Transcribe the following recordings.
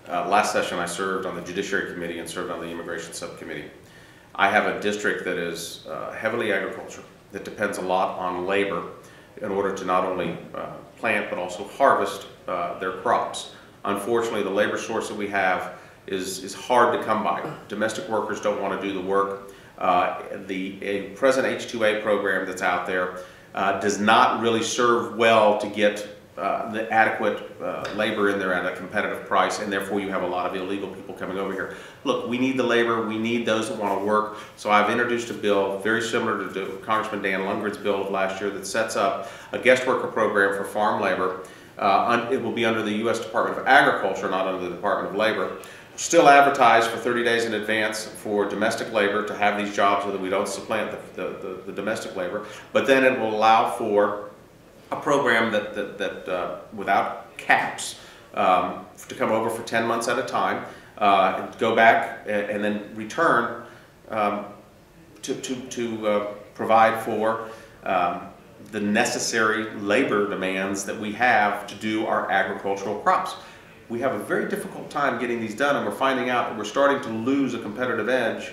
Last session I served on the Judiciary Committee and served on the Immigration Subcommittee. I have a district that is heavily agriculture, that depends a lot on labor in order to not only plant but also harvest their crops. Unfortunately, the labor source that we have is hard to come by. Domestic workers don't want to do the work. The present H-2A program that's out there does not really serve well to get the adequate labor in there at a competitive price, and therefore you have a lot of illegal people coming over here. Look, we need the labor, we need those that want to work, so I've introduced a bill very similar to Congressman Dan Lundgren's bill of last year that sets up a guest worker program for farm labor. It will be under the U.S. Department of Agriculture, not under the Department of Labor. Still advertised for 30 days in advance for domestic labor to have these jobs so that we don't supplant the domestic labor, but then it will allow for a program that without caps to come over for 10 months at a time, go back and then return to provide for the necessary labor demands that we have to do our agricultural crops. We have a very difficult time getting these done, and we're finding out that we're starting to lose a competitive edge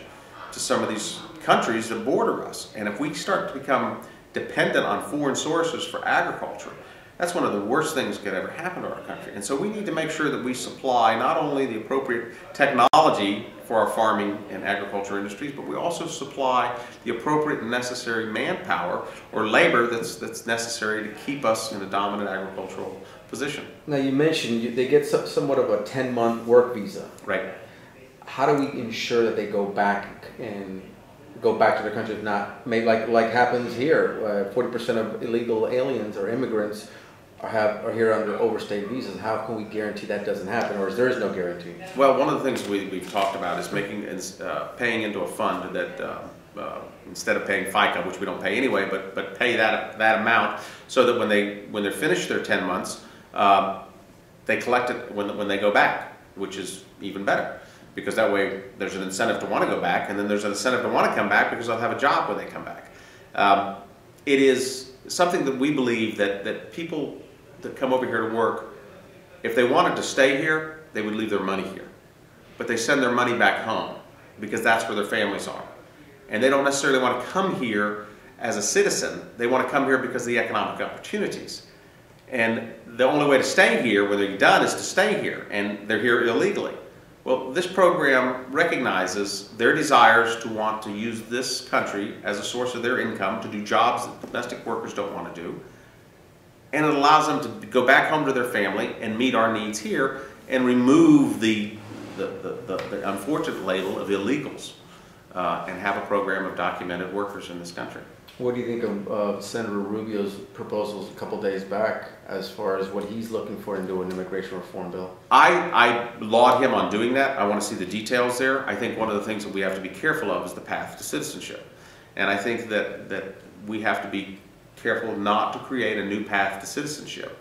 to some of these countries that border us. And if we start to become dependent on foreign sources for agriculture, that's one of the worst things that could ever happen to our country. And so we need to make sure that we supply not only the appropriate technology for our farming and agriculture industries, but we also supply the appropriate and necessary manpower or labor that's necessary to keep us in a dominant agricultural position. Now you mentioned they get somewhat of a 10-month work visa. Right. How do we ensure that they go back to their country? If not, maybe like happens here, 40% of illegal aliens or immigrants are here under overstayed visas. How can we guarantee that doesn't happen, or there is no guarantee? Well, one of the things we've talked about is paying into a fund that instead of paying FICA, which we don't pay anyway, but pay that amount so that when they're finished their 10 months, they collect it when they go back, which is even better. Because that way there's an incentive to want to go back, and then there's an incentive to want to come back because they'll have a job when they come back. It is something that we believe that people that come over here to work, if they wanted to stay here, they would leave their money here. But they send their money back home because that's where their families are. And they don't necessarily want to come here as a citizen. They want to come here because of the economic opportunities. And the only way to stay here when they're done is to stay here, and they're here illegally. Well, this program recognizes their desires to want to use this country as a source of their income to do jobs that domestic workers don't want to do. And it allows them to go back home to their family and meet our needs here and remove the unfortunate label of illegals and have a program of documented workers in this country. What do you think of Senator Rubio's proposals a couple days back as far as what he's looking for into an immigration reform bill? I laud him on doing that. I want to see the details there. I think one of the things that we have to be careful of is the path to citizenship. And I think that we have to be careful not to create a new path to citizenship.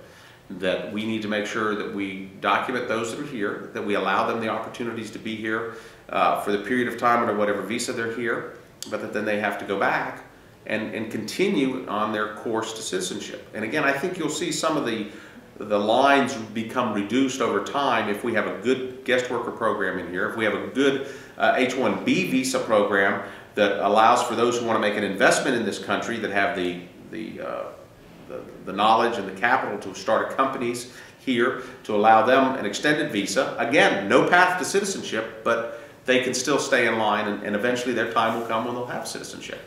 That we need to make sure that we document those that are here, that we allow them the opportunities to be here for the period of time under whatever visa they're here, but that then they have to go back and continue on their course to citizenship. And again, I think you'll see some of the lines become reduced over time if we have a good guest worker program in here, if we have a good H-1B visa program that allows for those who want to make an investment in this country that have the knowledge and the capital to start companies here, to allow them an extended visa. Again, no path to citizenship, but they can still stay in line, and eventually their time will come when they'll have citizenship.